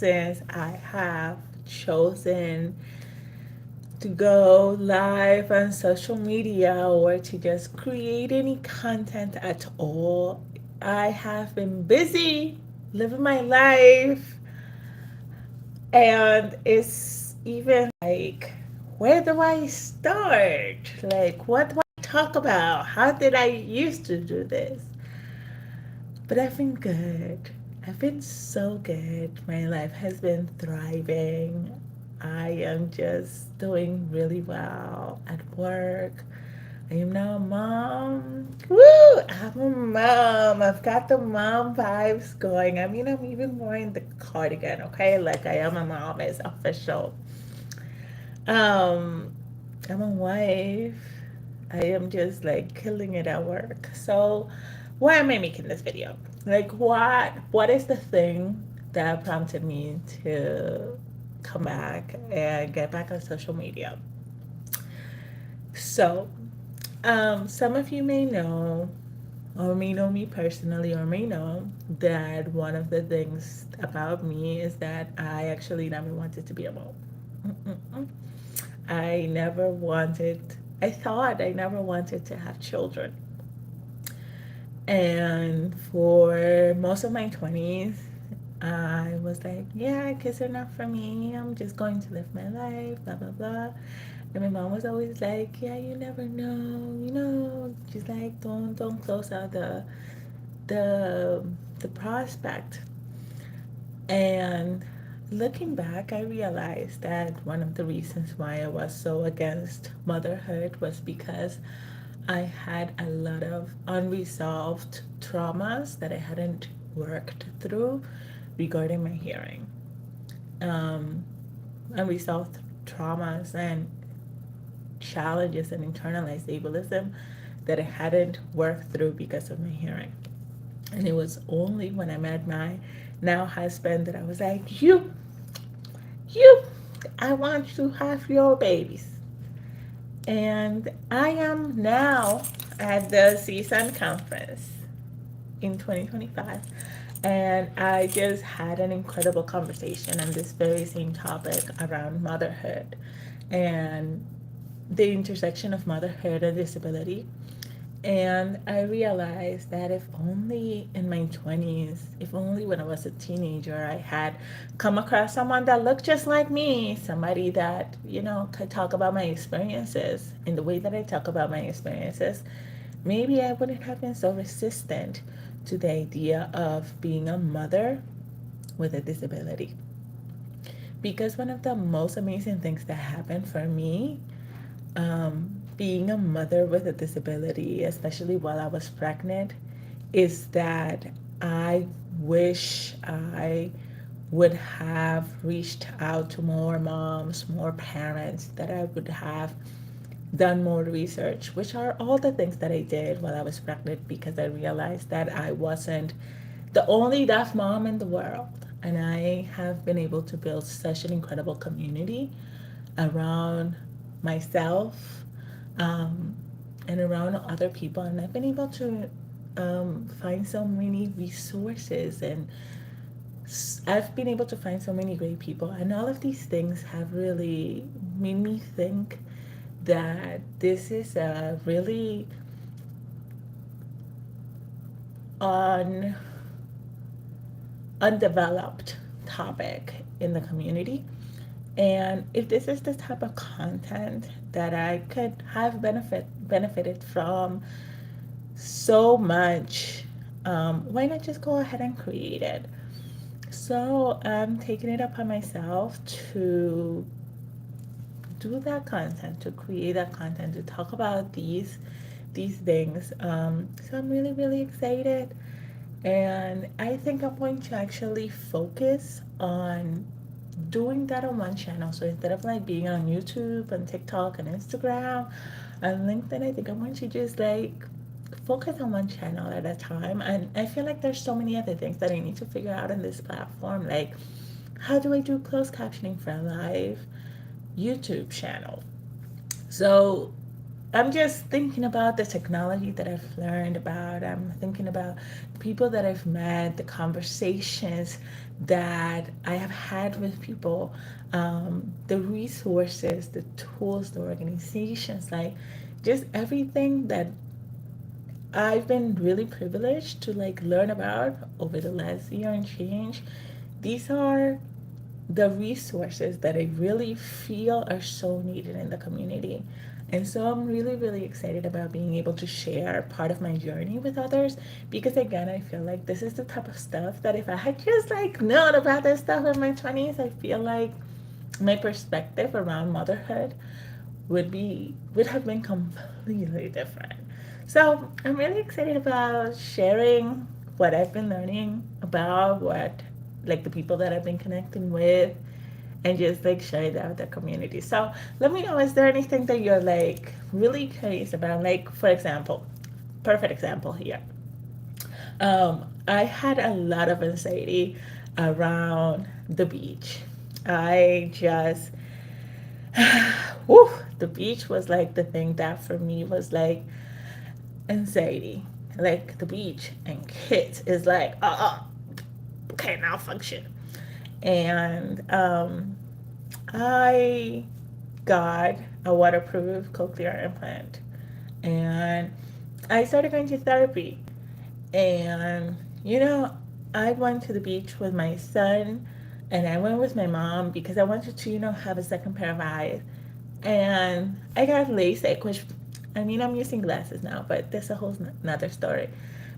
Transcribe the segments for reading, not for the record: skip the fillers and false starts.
since I have chosen to go live on social media or to just create any content at all, I have been busy living my life, and it's even like, where do I start? Like, what do I talk about? How did I used to do this? But I've been good. I've been so good. My life has been thriving. I am just doing really well at work. I am now a mom. Woo! I'm a mom. I've got the mom vibes going. I mean, I'm even wearing the cardigan, okay? Like I am a mom is official. Um, I'm a wife. I am just like killing it at work. So, why am I making this video? Like, what is the thing that prompted me to come back and get back on social media? So, some of you may know, or may know me personally, or may know that one of the things about me is that I actually never wanted to be a mom. Mm-mm-mm. I never wanted, I thought I never wanted to have children. And for most of my 20s, I was like, yeah, kids are not for me. I'm just going to live my life, blah, blah, blah. And my mom was always like, yeah, you never know, she's like, don't close out the, the prospect. And looking back, I realized that one of the reasons why I was so against motherhood was because I had a lot of unresolved traumas that I hadn't worked through regarding my hearing. Um, Unresolved traumas and challenges and internalized ableism that I hadn't worked through because of my hearing. And it was only when I met my now husband that I was like, you, I want to have your babies. And I am now at the CSUN conference in 2025. And I just had an incredible conversation on this very same topic around motherhood and the intersection of motherhood and disability. And I realized that if only in my 20s, if only when I was a teenager, I had come across someone that looked just like me, somebody that, could talk about my experiences in the way that I talk about my experiences, maybe I wouldn't have been so resistant to the idea of being a mother with a disability. Because one of the most amazing things that happened for me, being a mother with a disability, especially while I was pregnant, is that I wish I would have reached out to more moms, more parents, that I would have done more research, which are all the things that I did while I was pregnant because I realized that I wasn't the only deaf mom in the world. And I have been able to build such an incredible community around myself, um, and around other people. And I've been able to find so many resources, and I've been able to find so many great people. And all of these things have really made me think that this is a really un, undeveloped topic in the community. And if this is the type of content that I could have benefited from so much, why not just go ahead and create it? So I'm taking it upon myself to do that content, to create that content, to talk about these things. So I'm really, really excited. And I think I'm going to actually focus on doing that on one channel. So instead of like being on YouTube and TikTok and Instagram and LinkedIn, I think I'm going to just like focus on one channel at a time. And I feel like there's so many other things that I need to figure out on this platform. Like, how do I do closed captioning for a live YouTube channel? So I'm just thinking about the technology that I've learned about. I'm thinking about the people that I've met, the conversations that I have had with people, the resources, the tools, the organizations, like just everything that I've been really privileged to like learn about over the last year and change. These are the resources that I really feel are so needed in the community. And so I'm really, really excited about being able to share part of my journey with others because, again, I feel like this is the type of stuff that if I had just like known about this stuff in my 20s, I feel like my perspective around motherhood would have been completely different. So I'm really excited about sharing what I've been learning about what like the people that I've been connecting with and just like sharing that with the community. So let me know, is there anything that you're like really curious about? Like for example, perfect example here. I had a lot of anxiety around the beach. I just whew, the beach was like the thing that for me was like anxiety. Like the beach and kids is like, okay, now function. And I got a waterproof cochlear implant. And I started going to therapy. And, you know, I went to the beach with my son and I went with my mom because I wanted to, have a second pair of eyes. And I got LASIK, which I mean, I'm using glasses now, but that's a whole another story.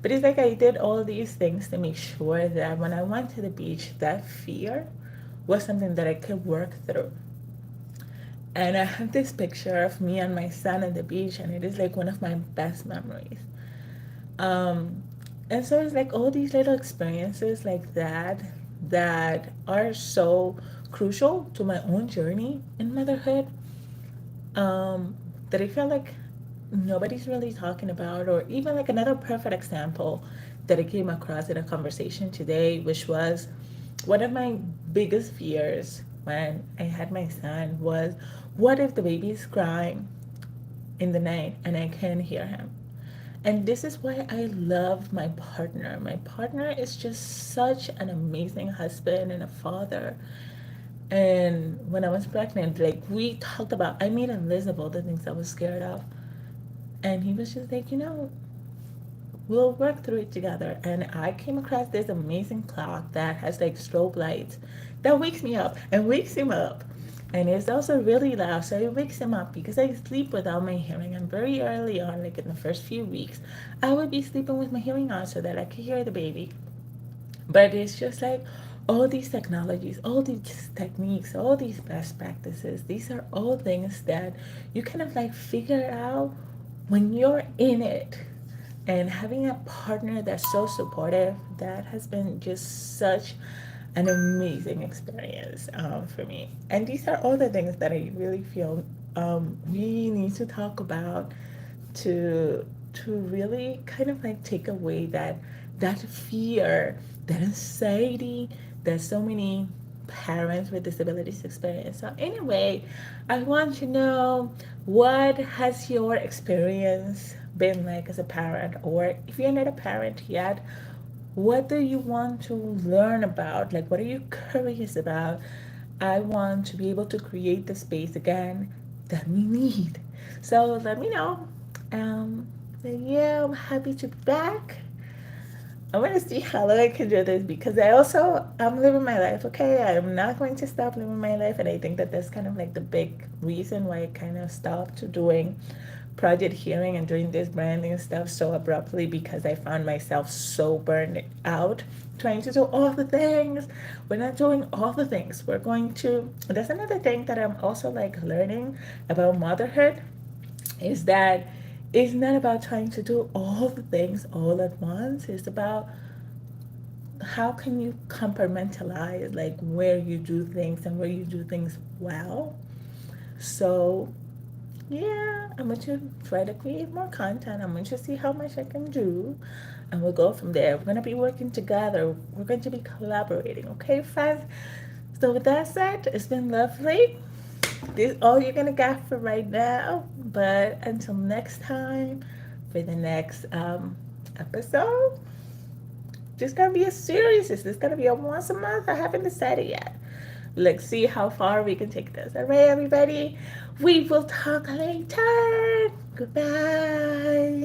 But it's like I did all these things to make sure that when I went to the beach, that fear was something that I could work through. And I have this picture of me and my son at the beach, and it is like one of my best memories. Um, and so it's like all these little experiences like that are so crucial to my own journey in motherhood, um, that I feel like nobody's really talking about, or even like another perfect example that I came across in a conversation today, which was one of my biggest fears when I had my son was, what if the baby is crying in the night and I can't hear him? And this is why I love my partner. My partner is just such an amazing husband and a father. And when I was pregnant, like we talked about, I made a list of all the things I was scared of. And he was just like, we'll work through it together. And I came across this amazing clock that has like strobe lights that wakes me up and wakes him up. And it's also really loud, so it wakes him up because I sleep without my hearing. And very early on, like in the first few weeks, I would be sleeping with my hearing on so that I could hear the baby. But it's just like all these technologies, all these techniques, all these best practices, these are all things that you kind of like figure out when you're in it. And having a partner that's so supportive, that has been just such an amazing experience for me. And these are all the things that I really feel we need to talk about to really kind of like take away that fear, that anxiety that so many parents with disabilities experience. So anyway, I want to know, what has your experience been like as a parent, or if you're not a parent yet, what do you want to learn about? Like, what are you curious about? I want to be able to create the space again that we need. So let me know. Um, yeah, I'm happy to be back. I want to see how long I can do this because I'm living my life. Okay, I'm not going to stop living my life, and I think that that's kind of like the big reason why I kind of stopped doing project hearing and doing this branding stuff so abruptly, because I found myself so burned out trying to do all the things. We're not doing all the things. We're going to. That's another thing that I'm also like learning about motherhood, is that it's not about trying to do all the things all at once. It's about how can you compartmentalize like where you do things and where you do things well. So yeah, I'm going to try to create more content. I'm going to see how much I can do, and we'll go from there. We're going to be working together. We're going to be collaborating, okay, friends? So with that said, it's been lovely. This all you're gonna get for right now. But until next time, for the next episode, just gonna be a series. Is this gonna be a once a month? I haven't decided yet. Let's see how far we can take this. All right, everybody. We will talk later. Goodbye.